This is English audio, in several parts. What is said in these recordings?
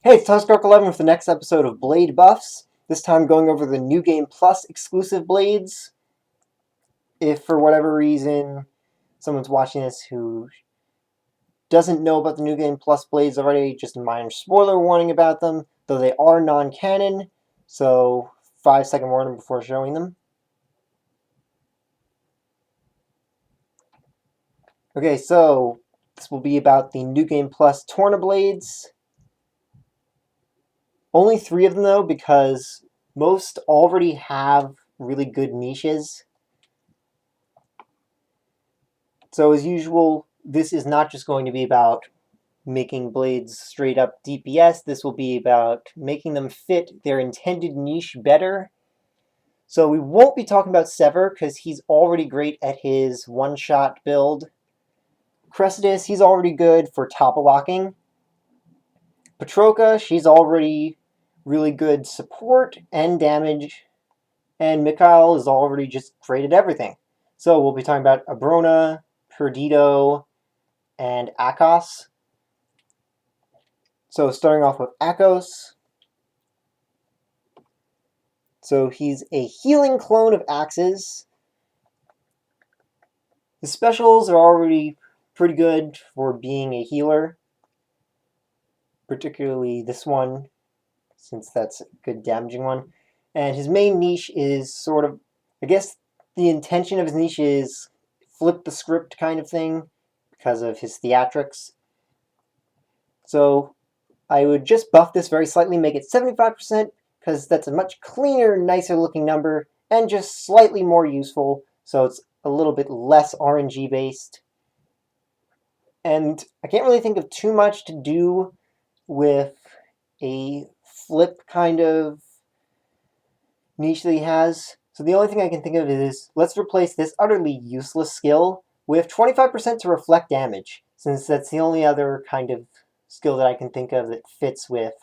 Hey, it's Tuskdark11 with the next episode of Blade Buffs. This time going over the New Game Plus exclusive blades. If for whatever reason someone's watching this who doesn't know about the New Game Plus blades already, just a minor spoiler warning about them, though they are non-canon, so 5-second warning before showing them. Okay, so this will be about the New Game Plus Torna blades. Only 3 of them though, because most already have really good niches. So as usual, this is not just going to be about making blades straight up DPS. This will be about making them fit their intended niche better. So we won't be talking about Sever because he's already great at his one-shot build. Cressidus, he's already good for top-locking. Patroka, she's already really good support and damage. And Mikhail is already just great at everything. So we'll be talking about Abrona, Perdido, and Akkos. So starting off with Akkos. So he's a healing clone of Axes. The specials are already pretty good for being a healer. Particularly this one, since that's a good damaging one. And his main niche is sort of, I guess the intention of his niche is flip the script kind of thing because of his theatrics. So I would just buff this very slightly, make it 75%, because that's a much cleaner, nicer looking number, and just slightly more useful, so it's a little bit less RNG based. And I can't really think of too much to do with a flip kind of niche that he has. So the only thing I can think of is, let's replace this utterly useless skill with 25% to reflect damage, since that's the only other kind of skill that I can think of that fits with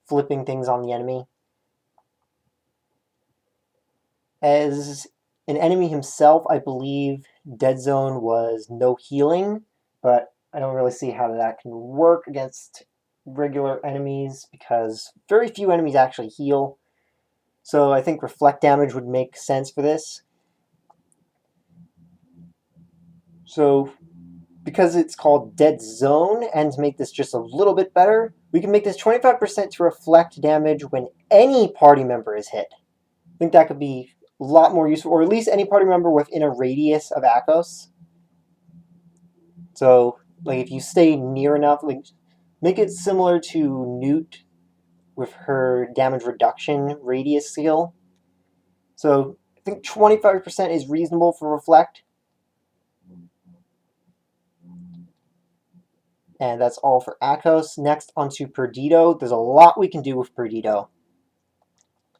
flipping things on the enemy. As an enemy himself, I believe Dead Zone was no healing, but I don't really see how that can work against regular enemies because very few enemies actually heal. So I think reflect damage would make sense for this. So because it's called Dead Zone, and to make this just a little bit better, we can make this 25% to reflect damage when any party member is hit. I think that could be a lot more useful, or at least any party member within a radius of Akkos. So, like, if you stay near enough, like, make it similar to Newt with her damage reduction radius skill. So, I think 25% is reasonable for Reflect. And that's all for Akkos. Next, onto Perdido. There's a lot we can do with Perdido.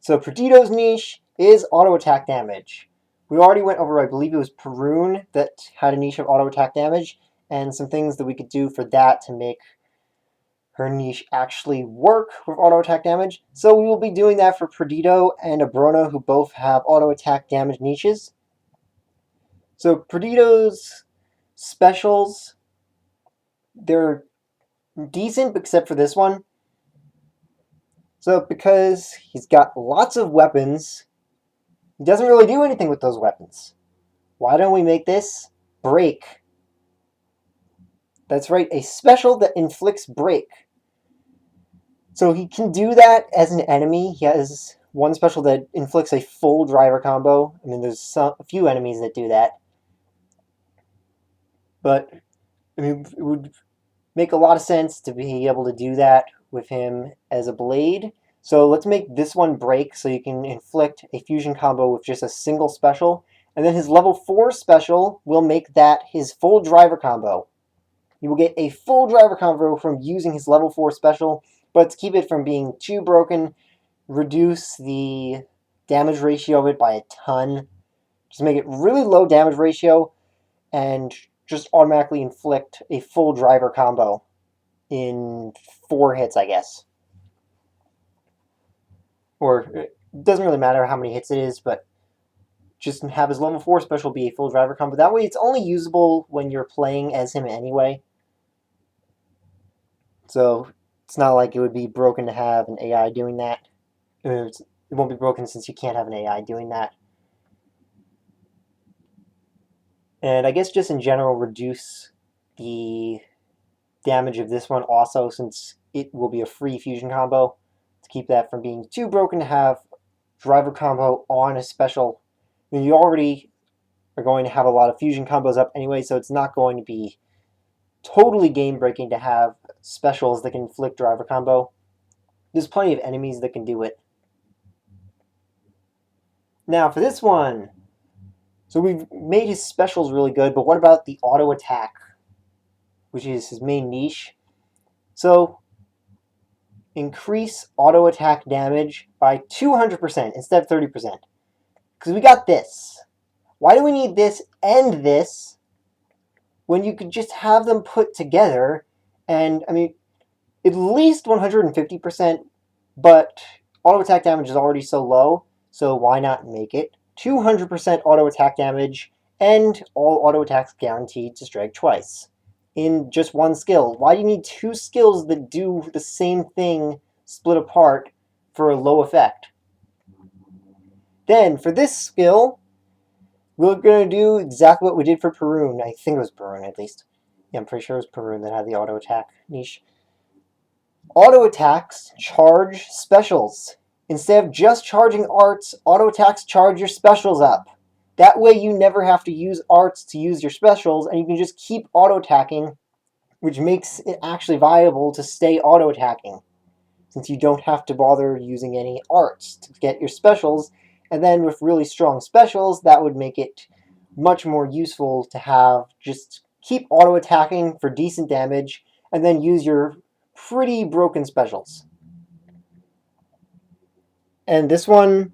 So, Perdido's niche is auto attack damage. We already went over, I believe it was Perun that had a niche of auto attack damage, and some things that we could do for that to make her niche actually work with auto attack damage. So we will be doing that for Perdido and Abrona, who both have auto attack damage niches. So Perdido's specials, they're decent except for this one. So because he's got lots of weapons, he doesn't really do anything with those weapons. Why don't we make this break? That's right, a special that inflicts break. So he can do that as an enemy. He has one special that inflicts a full driver combo. I mean, there's a few enemies that do that. But I mean, it would make a lot of sense to be able to do that with him as a blade. So let's make this one break so you can inflict a fusion combo with just a single special. And then his level 4 special will make that his full driver combo. You will get a full driver combo from using his level 4 special, but to keep it from being too broken, reduce the damage ratio of it by a ton. Just make it really low damage ratio and just automatically inflict a full driver combo in 4 hits, I guess. Or it doesn't really matter how many hits it is, but just have his level 4 special be a full driver combo. That way it's only usable when you're playing as him anyway. So It's not like it would be broken to have an AI doing that. It won't be broken since you can't have an AI doing that. And I guess just in general, reduce the damage of this one also, since it will be a free fusion combo, to keep that from being too broken to have driver combo on a special. I mean, you already are going to have a lot of fusion combos up anyway, so it's not going to be totally game breaking to have specials that can inflict driver combo. There's plenty of enemies that can do it. Now for this one, so we've made his specials really good, but what about the auto attack, which is his main niche? So increase auto attack damage by 200% instead of 30%. Because we got this. Why do we need this and this when you could just have them put together? And, I mean, at least 150%, but auto attack damage is already so low, so why not make it 200% auto attack damage and all auto attacks guaranteed to strike twice in just one skill? Why do you need two skills that do the same thing split apart for a low effect? Then, for this skill, we're going to do exactly what we did for Perun. I think it was Perun, at least. Yeah, I'm pretty sure it was Perun that had the auto attack niche. Auto attacks charge specials. Instead of just charging arts, auto attacks charge your specials up. That way you never have to use arts to use your specials, and you can just keep auto attacking, which makes it actually viable to stay auto attacking, since you don't have to bother using any arts to get your specials. And then with really strong specials, that would make it much more useful to have just keep auto attacking for decent damage, and then use your pretty broken specials. And this one,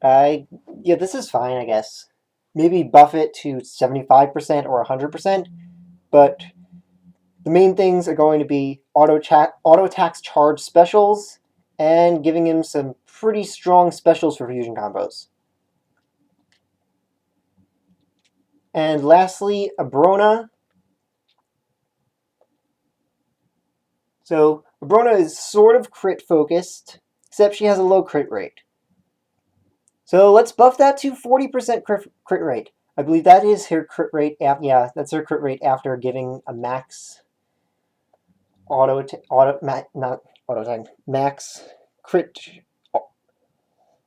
this is fine, I guess. Maybe buff it to 75% or 100%, but the main things are going to be auto attacks charge specials, and giving him some pretty strong specials for fusion combos. And lastly, Abrona. So Abrona is sort of crit focused, except she has a low crit rate. So let's buff that to 40% crit rate. I believe that is her crit rate. That's her crit rate after giving a max max crit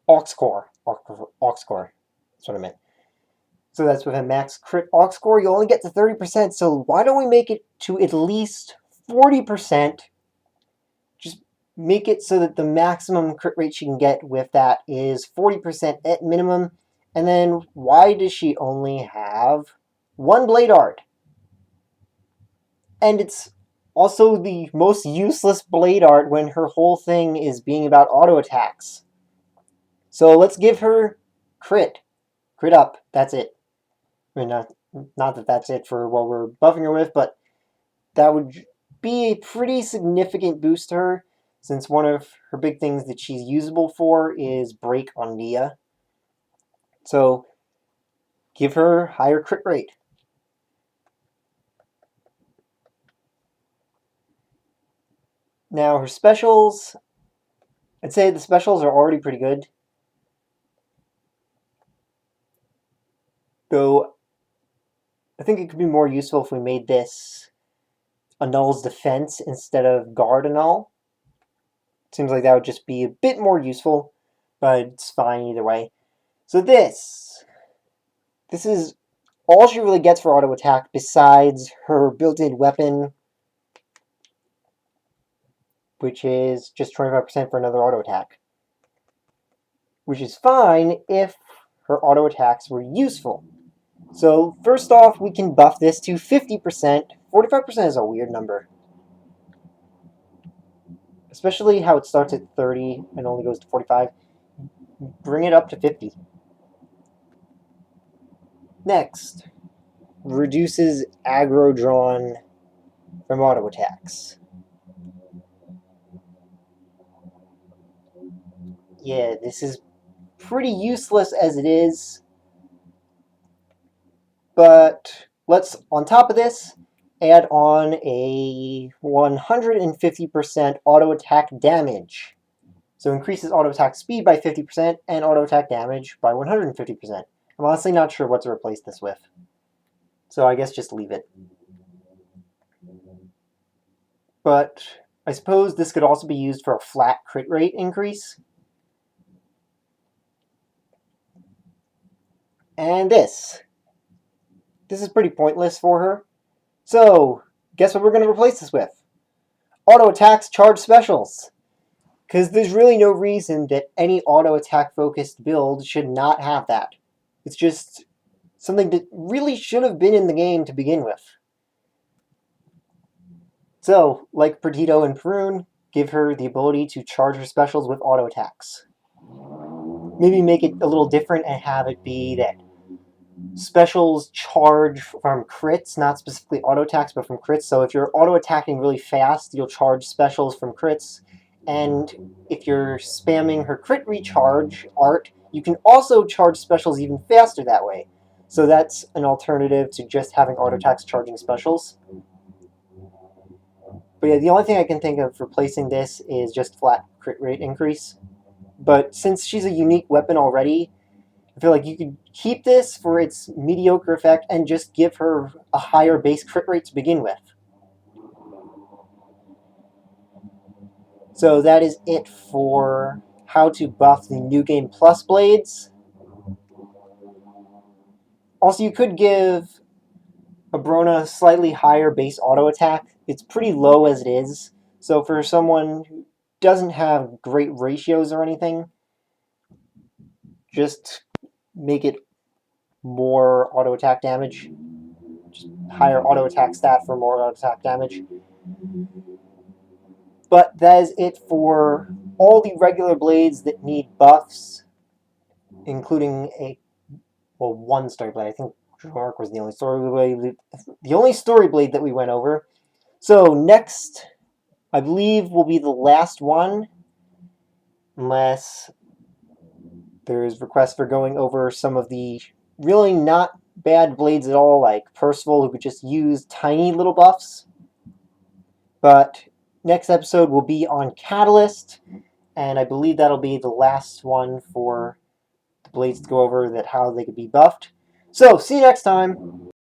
aux core. That's what I meant. So that's with a max crit aux core, you only get to 30%. So why don't we make it to at least 40%? Just make it so that the maximum crit rate she can get with that is 40% at minimum. And then why does she only have one blade art? And it's also the most useless blade art when her whole thing is being about auto attacks. So let's give her crit. Crit up. That's it. I mean, not that that's it for what we're buffing her with, but that would be a pretty significant boost to her, since one of her big things that she's usable for is break on Nia. So give her higher crit rate. Now her specials, I'd say the specials are already pretty good. Though I think it could be more useful if we made this Annul's defense instead of guard annul. Seems like that would just be a bit more useful, but it's fine either way. So this is all she really gets for auto attack besides her built-in weapon, which is just 25% for another auto attack. Which is fine if her auto attacks were useful. So first off, we can buff this to 50%. 45% is a weird number. Especially how it starts at 30 and only goes to 45. Bring it up to 50. Next, reduces aggro drawn from auto attacks. Yeah, this is pretty useless as it is. But let's, on top of this, add on a 150% auto attack damage. So increases auto attack speed by 50% and auto attack damage by 150%. I'm honestly not sure what to replace this with. So I guess just leave it. But I suppose this could also be used for a flat crit rate increase. And this. This is pretty pointless for her. So, guess what we're going to replace this with? Auto attacks, charge specials. Because there's really no reason that any auto attack focused build should not have that. It's just something that really should have been in the game to begin with. So, like Perdido and Perun, give her the ability to charge her specials with auto attacks. Maybe make it a little different and have it be that specials charge from crits, not specifically auto attacks, but from crits. So if you're auto attacking really fast, you'll charge specials from crits. And if you're spamming her crit recharge art, you can also charge specials even faster that way. So that's an alternative to just having auto attacks charging specials. But yeah, the only thing I can think of replacing this is just flat crit rate increase. But since she's a unique weapon already, I feel like you could keep this for its mediocre effect and just give her a higher base crit rate to begin with. So that is it for how to buff the New Game Plus blades. Also, you could give a Brona a slightly higher base auto attack. It's pretty low as it is. So for someone who doesn't have great ratios or anything, just make it more auto attack damage. Just higher auto attack stat for more auto attack damage. But that is it for all the regular blades that need buffs, including one story blade. I think Mark was the only story blade that we went over. So next, I believe, will be the last one, unless there's requests for going over some of the really not bad blades at all, like Percival, who could just use tiny little buffs. But next episode will be on Catalyst, and I believe that'll be the last one for the blades to go over how they could be buffed. So, see you next time!